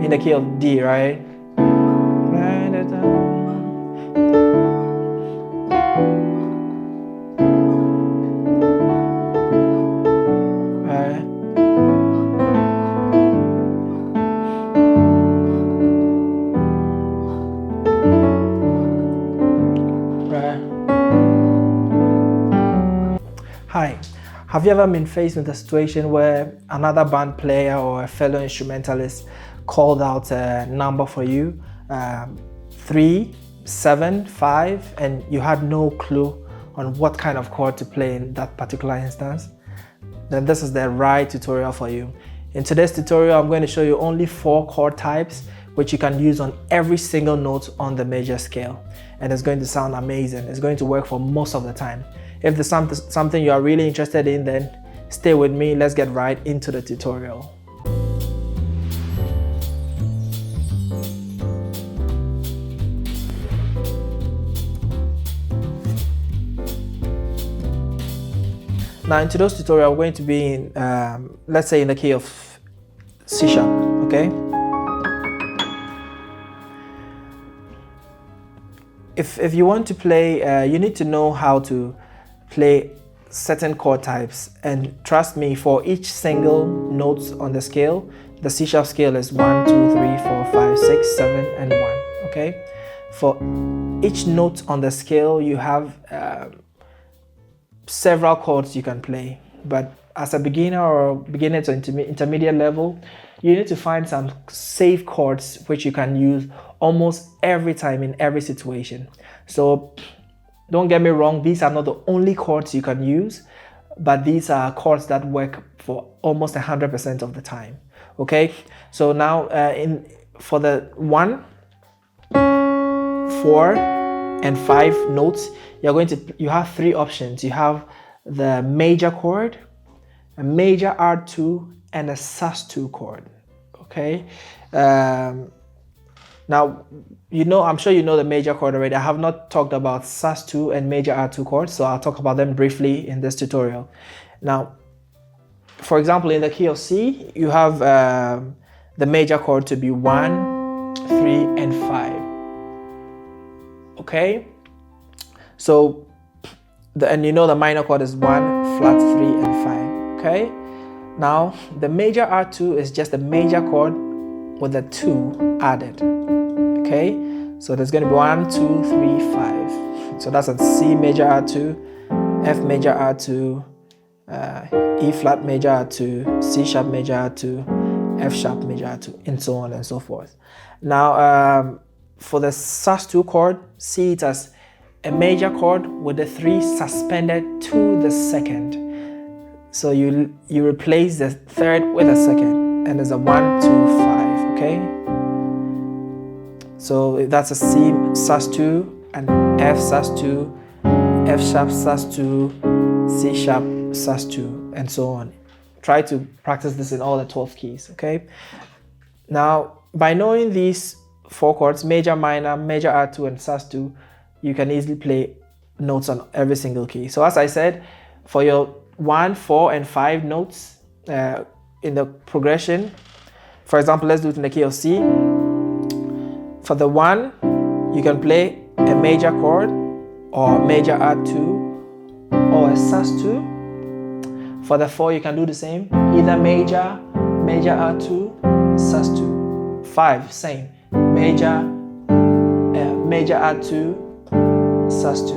in the key of D, right? Hi, have you ever been faced with a situation where another band player or a fellow instrumentalist called out a number for you, 3, 7, 5, and you had no clue on what kind of chord to play in that particular instance? Then this is the right tutorial for you. In today's tutorial, I'm going to show you only 4 chord types which you can use on every single note on the major scale. And it's going to sound amazing. It's going to work for most of the time. If there's something you are really interested in, then stay with me. Let's get right into the tutorial. Now in today's tutorial, I'm going to be in, let's say in the key of C sharp, okay? If you want to play, you need to know how to play certain chord types, and trust me, for each single note on the scale, the C sharp scale is 1, 2, 3, 4, 5, 6, 7, and 1, okay? For each note on the scale, you have several chords you can play, but as a beginner or beginner to intermediate level, you need to find some safe chords which you can use almost every time in every situation. So don't get me wrong, these are not the only chords you can use, but these are chords that work for almost 100% of the time. Okay, so now for the 1, 4, and 5 notes, you have 3 options. You have the major chord, a major R2, and a sus2 chord. Okay. Now, I'm sure you know the major chord already. I have not talked about sus2 and major R2 chords, so I'll talk about them briefly in this tutorial. Now, for example, in the key of C, you have the major chord to be 1, 3, and 5. Okay? So, the minor chord is 1, flat 3, and 5. Okay? Now, the major R2 is just a major chord with a 2 added. Okay, so there's going to be 1, 2, 3, 5. So that's a C major R2, F major R2, E flat major R2, C sharp major R2, F sharp major R2, and so on and so forth. Now, for the sus2 chord, see it as a major chord with the 3 suspended to the second. So you replace the third with a second, and there's a 1, 2, 5. Okay. So that's a C sus2, and F sus2, F sharp sus2, C sharp sus2, and so on. Try to practice this in all the 12 keys, okay? Now, by knowing these 4 chords, major, minor, major R2, and sus2, you can easily play notes on every single key. So as I said, for your 1, 4, and 5 notes in the progression, for example, let's do it in the key of C. For the 1, you can play a major chord or major R2 or a sus2. For the 4, you can do the same, either major, major R2, sus2. 5, same, major, major R2, sus2.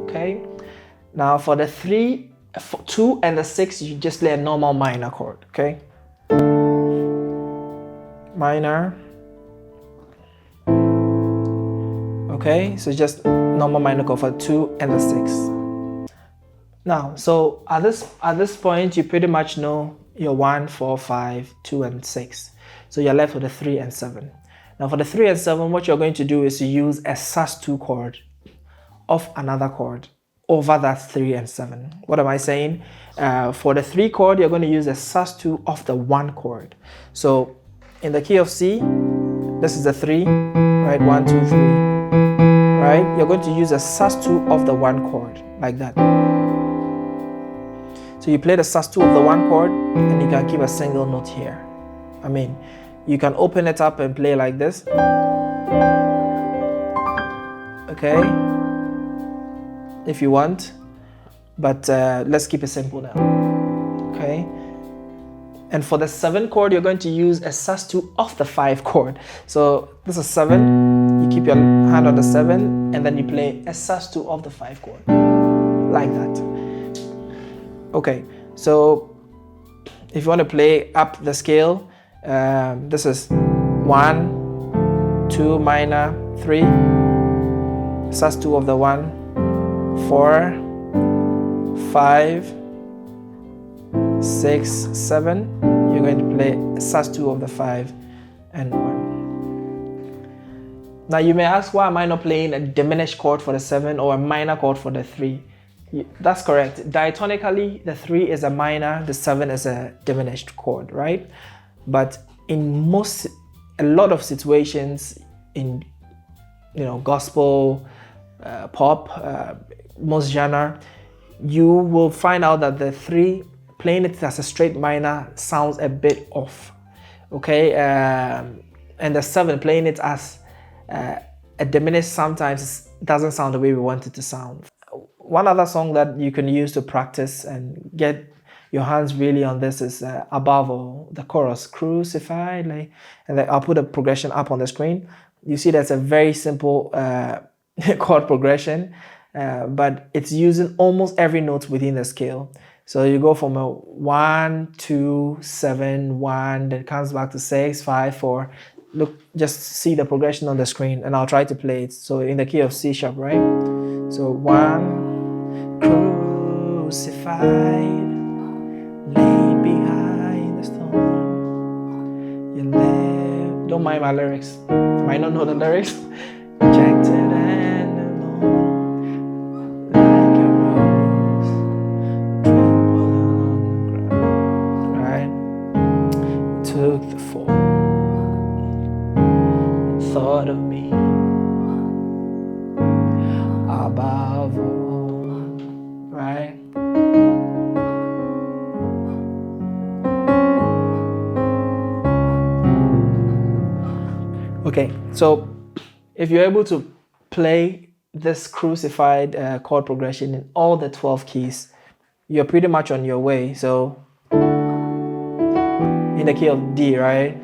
Okay. Now for the 3, 2, and the 6, you just play a normal minor chord. Okay. Minor. Okay, so just normal minor chord for 2 and the 6. Now, so at this point, you pretty much know your 1, 4, 5, 2, and 6. So you're left with the 3 and 7. Now for the 3 and 7, what you're going to do is to use a sus2 chord of another chord over that 3 and 7. What am I saying? For the 3 chord, you're going to use a sus2 of the 1 chord. So in the key of C, this is the 3, right? 1, 2, 3. Right? You're going to use a sus2 of the 1 chord, like that. So you play the sus2 of the 1 chord, and you can keep a single note here. You can open it up and play like this. Okay, if you want, but let's keep it simple now. Okay, and for the 7 chord, you're going to use a sus2 off the 5 chord. So this is 7, you keep your hand on the 7, and then you play a sus2 off the 5 chord, like that. Okay, so if you want to play up the scale, this is 1, 2 minor, 3, sus2 of the 1, 4, 5, 6, 7. You're going to play sus2 of the 5 and 1. Now you may ask, why am I not playing a diminished chord for the 7 or a minor chord for the 3? That's correct. Diatonically, the 3 is a minor, the 7 is a diminished chord, right? But in a lot of situations in, gospel, pop, most genre, you will find out that the 3, playing it as a straight minor, sounds a bit off, okay? And the 7, playing it as a diminished, sometimes doesn't sound the way we want it to sound. One other song that you can use to practice and get your hands really on this is Above All, the chorus, Crucified, and then I'll put a progression up on the screen. You see that's a very simple chord progression, but it's using almost every note within the scale. So you go from a 1, 2, 7, 1, then it comes back to 6, 5, 4. Look, just see the progression on the screen, and I'll try to play it. So in the key of C sharp, right? So 1, crucified, laid behind the stone. You live. Don't mind my lyrics. You might not know the lyrics. Rejected and alone, like a rose trampled on the ground. Right? Took the fall, thought of me above all, right? Okay, so if you're able to play this crucified chord progression in all the 12 keys, you're pretty much on your way. So in the key of D, right?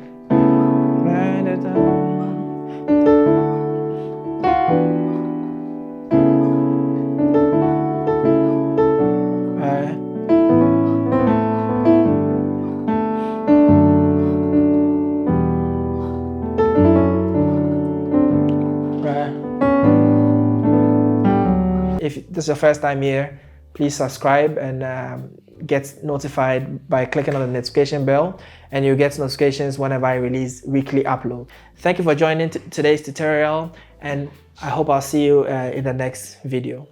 If this is your first time here, please subscribe and get notified by clicking on the notification bell, and you'll get notifications whenever I release weekly upload. Thank you for joining today's tutorial, and I hope I'll see you in the next video.